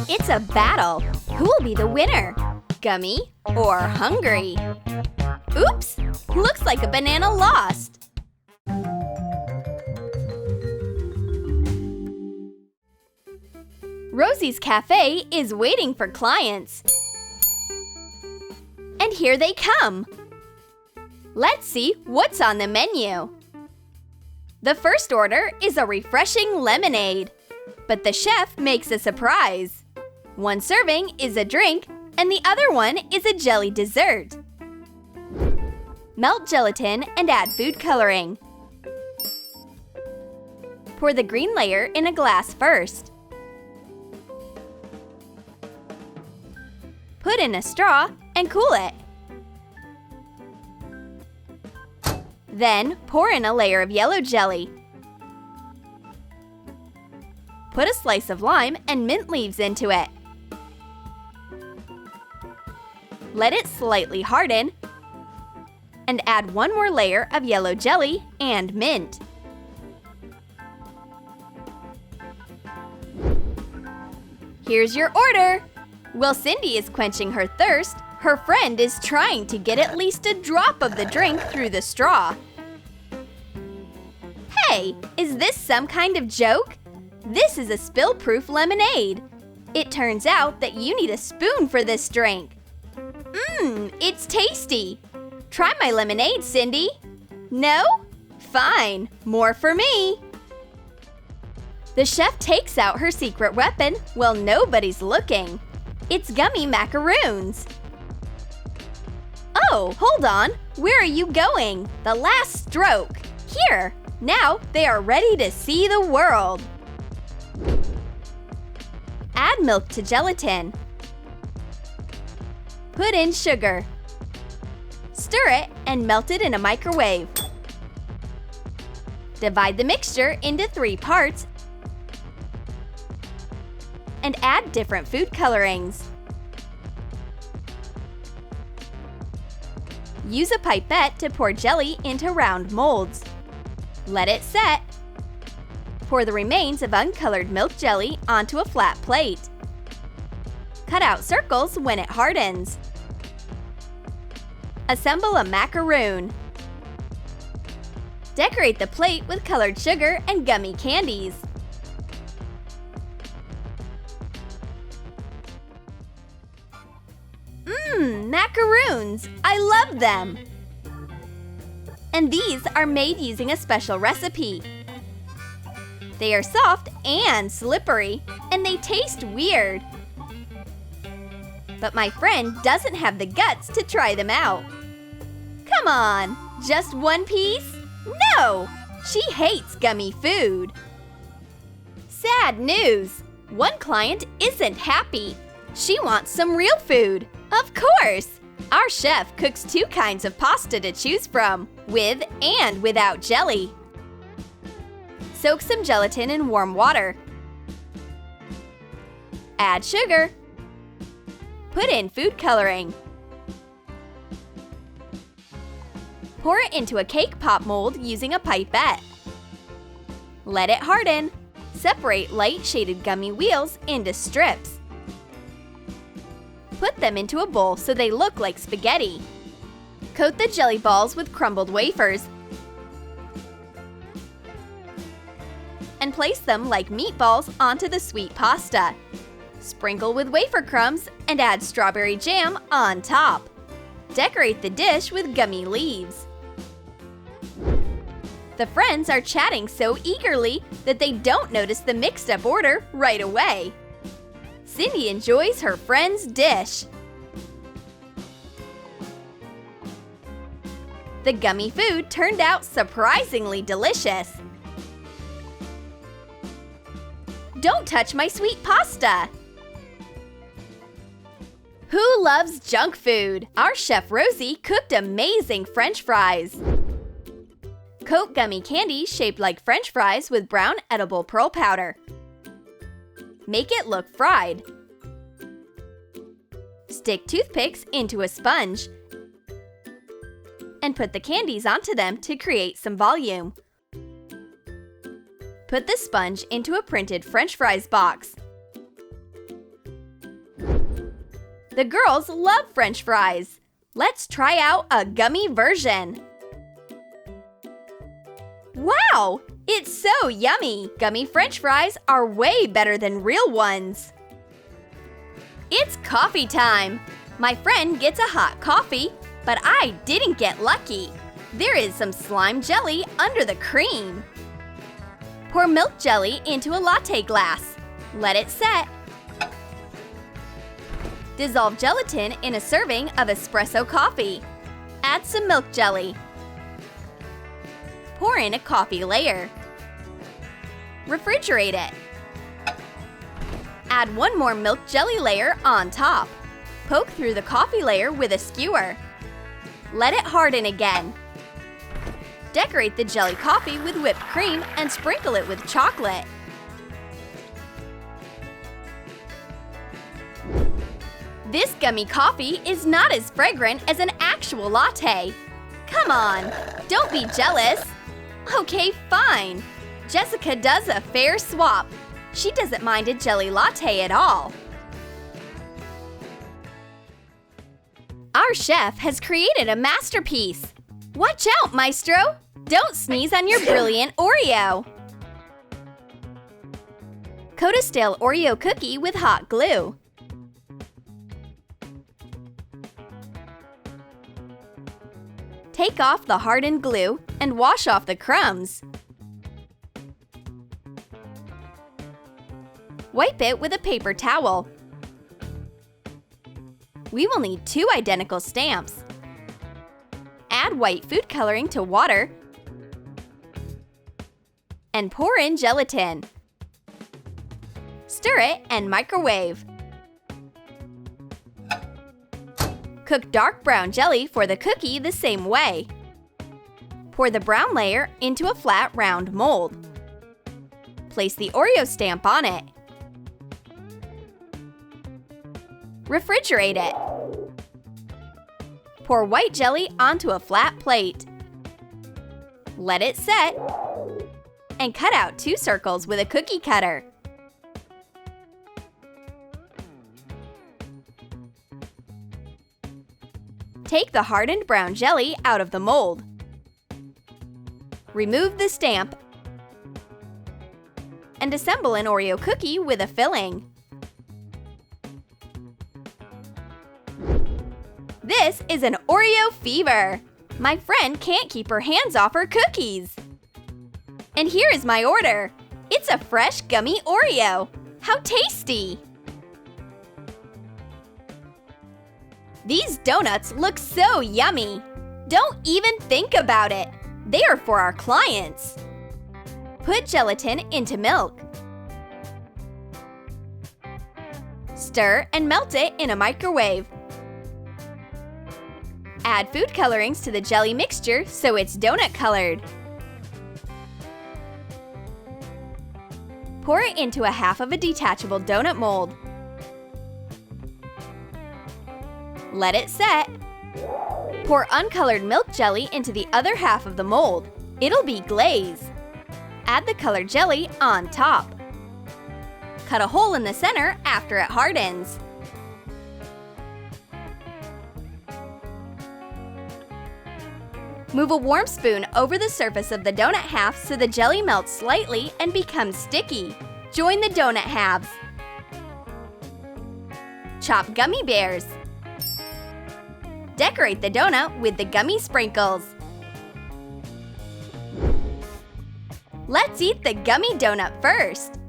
It's a battle. Who will be the winner? Gummy or hungry? Oops! Looks like a banana lost. Rosie's Cafe is waiting for clients. And here they come. Let's see what's on the menu. The first order is a refreshing lemonade, but the chef makes a surprise. One serving is a drink, and the other one is a jelly dessert. Melt gelatin and add food coloring. Pour the green layer in a glass first. Put in a straw and cool it. Then pour in a layer of yellow jelly. Put a slice of lime and mint leaves into it. Let it slightly harden and add one more layer of yellow jelly and mint. Here's your order! While Cindy is quenching her thirst, her friend is trying to get at least a drop of the drink through the straw. Hey, is this some kind of joke? This is a spill-proof lemonade. It turns out that you need a spoon for this drink. It's tasty. Try my lemonade, Cindy. No? Fine, more for me. The chef takes out her secret weapon while nobody's looking. It's gummy macaroons. Oh, hold on. Where are you going? The last stroke. Here. Now they are ready to see the world. Add milk to gelatin. Put in sugar. Stir it and melt it in a microwave. Divide the mixture into 3 parts and add different food colorings. Use a pipette to pour jelly into round molds. Let it set. Pour the remains of uncolored milk jelly onto a flat plate. Cut out circles when it hardens. Assemble a macaroon. Decorate the plate with colored sugar and gummy candies. Macaroons! I love them! And these are made using a special recipe. They are soft and slippery, and they taste weird. But my friend doesn't have the guts to try them out. Come on, just one piece? No! She hates gummy food. Sad news! One client isn't happy. She wants some real food. Of course! Our chef cooks 2 kinds of pasta to choose from, with and without jelly. Soak some gelatin in warm water. Add sugar. Put in food coloring. Pour it into a cake pop mold using a pipette. Let it harden. Separate light shaded gummy wheels into strips. Put them into a bowl so they look like spaghetti. Coat the jelly balls with crumbled wafers and place them like meatballs onto the sweet pasta. Sprinkle with wafer crumbs and add strawberry jam on top. Decorate the dish with gummy leaves. The friends are chatting so eagerly that they don't notice the mixed-up order right away. Cindy enjoys her friend's dish. The gummy food turned out surprisingly delicious. Don't touch my sweet pasta! Who loves junk food? Our chef Rosie cooked amazing French fries. Coat gummy candy shaped like French fries with brown edible pearl powder. Make it look fried. Stick toothpicks into a sponge and put the candies onto them to create some volume. Put the sponge into a printed French fries box. The girls love French fries. Let's try out a gummy version. Wow! It's so yummy! Gummy French fries are way better than real ones. It's coffee time! My friend gets a hot coffee, but I didn't get lucky. There is some slime jelly under the cream. Pour milk jelly into a latte glass. Let it set. Dissolve gelatin in a serving of espresso coffee. Add some milk jelly. Pour in a coffee layer. Refrigerate it. Add one more milk jelly layer on top. Poke through the coffee layer with a skewer. Let it harden again. Decorate the jelly coffee with whipped cream and sprinkle it with chocolate. This gummy coffee is not as fragrant as an actual latte. Come on, don't be jealous. Okay, fine. Jessica does a fair swap. She doesn't mind a jelly latte at all. Our chef has created a masterpiece. Watch out, Maestro! Don't sneeze on your brilliant Oreo. Coat a stale Oreo cookie with hot glue. Take off the hardened glue and wash off the crumbs. Wipe it with a paper towel. We will need 2 identical stamps. Add white food coloring to water and pour in gelatin. Stir it and microwave. Cook dark brown jelly for the cookie the same way. Pour the brown layer into a flat round mold. Place the Oreo stamp on it. Refrigerate it. Pour white jelly onto a flat plate. Let it set. And cut out 2 circles with a cookie cutter. Take the hardened brown jelly out of the mold. Remove the stamp and assemble an Oreo cookie with a filling. This is an Oreo fever! My friend can't keep her hands off her cookies! And here is my order! It's a fresh gummy Oreo! How tasty! These donuts look so yummy! Don't even think about it! They are for our clients! Put gelatin into milk. Stir and melt it in a microwave. Add food colorings to the jelly mixture so it's donut colored. Pour it into a half of a detachable donut mold. Let it set. Pour uncolored milk jelly into the other half of the mold. It'll be glaze. Add the colored jelly on top. Cut a hole in the center after it hardens. Move a warm spoon over the surface of the donut half so the jelly melts slightly and becomes sticky. Join the donut halves. Chop gummy bears. Decorate the donut with the gummy sprinkles. Let's eat the gummy donut first.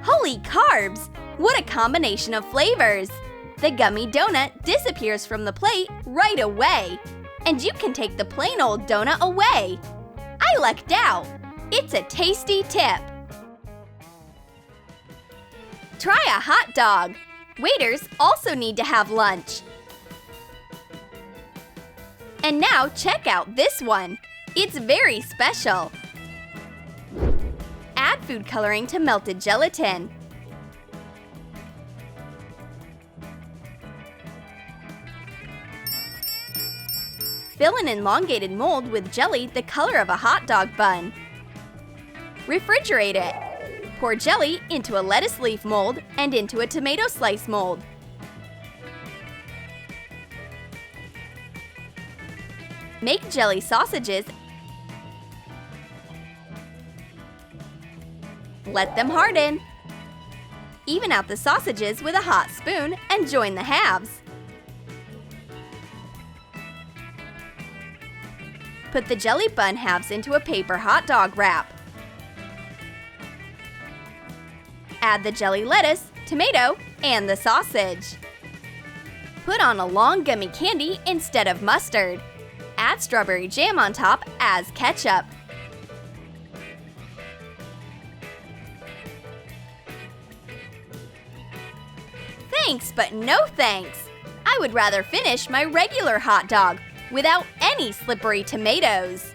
Holy carbs! What a combination of flavors! The gummy donut disappears from the plate right away. And you can take the plain old donut away. I lucked out. It's a tasty tip. Try a hot dog. Waiters also need to have lunch. And now check out this one. It's very special. Add food coloring to melted gelatin. Fill an elongated mold with jelly the color of a hot dog bun. Refrigerate it. Pour jelly into a lettuce leaf mold and into a tomato slice mold. Make jelly sausages. Let them harden. Even out the sausages with a hot spoon and join the halves. Put the jelly bun halves into a paper hot dog wrap. Add the jelly lettuce, tomato, and the sausage. Put on a long gummy candy instead of mustard. Add strawberry jam on top as ketchup. Thanks, but no thanks. I would rather finish my regular hot dog without any slippery tomatoes.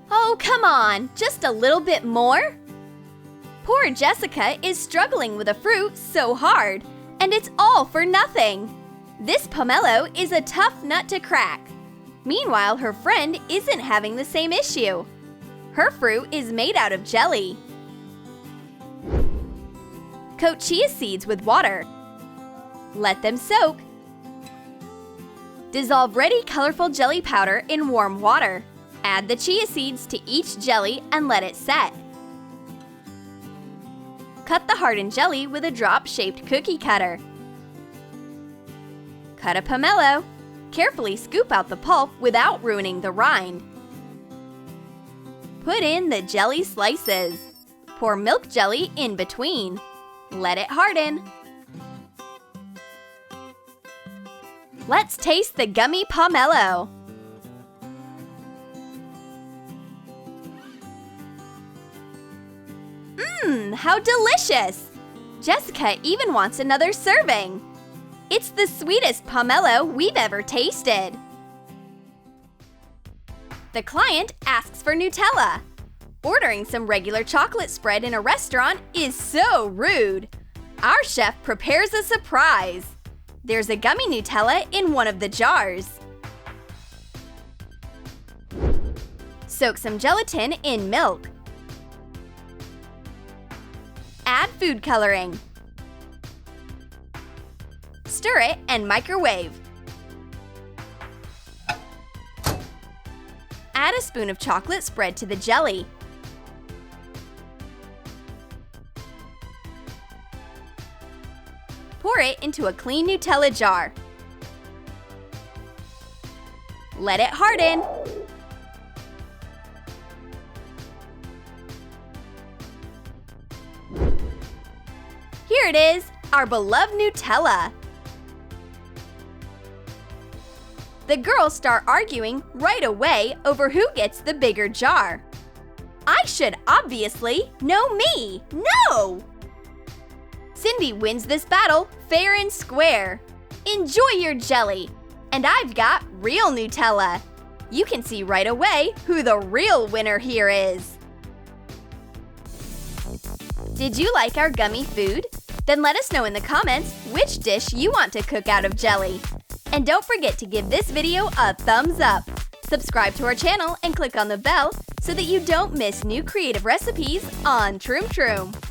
Oh, come on, just a little bit more? Poor Jessica is struggling with a fruit so hard, and it's all for nothing. This pomelo is a tough nut to crack. Meanwhile, her friend isn't having the same issue. Her fruit is made out of jelly. Coat chia seeds with water. Let them soak. Dissolve ready colorful jelly powder in warm water. Add the chia seeds to each jelly and let it set. Cut the hardened jelly with a drop-shaped cookie cutter. Cut a pomelo. Carefully scoop out the pulp without ruining the rind. Put in the jelly slices. Pour milk jelly in between. Let it harden. Let's taste the gummy pomelo. How delicious! Jessica even wants another serving. It's the sweetest pomelo we've ever tasted. The client asks for Nutella. Ordering some regular chocolate spread in a restaurant is so rude. Our chef prepares a surprise. There's a gummy Nutella in one of the jars. Soak some gelatin in milk. Add food coloring. Stir it and microwave. Add a spoon of chocolate spread to the jelly. Pour it into a clean Nutella jar. Let it harden. Here it is, our beloved Nutella. The girls start arguing right away over who gets the bigger jar. I should obviously know me. No! Cindy wins this battle fair and square. Enjoy your jelly. And I've got real Nutella. You can see right away who the real winner here is. Did you like our gummy food? Then let us know in the comments which dish you want to cook out of jelly. And don't forget to give this video a thumbs up. Subscribe to our channel and click on the bell so that you don't miss new creative recipes on Troom.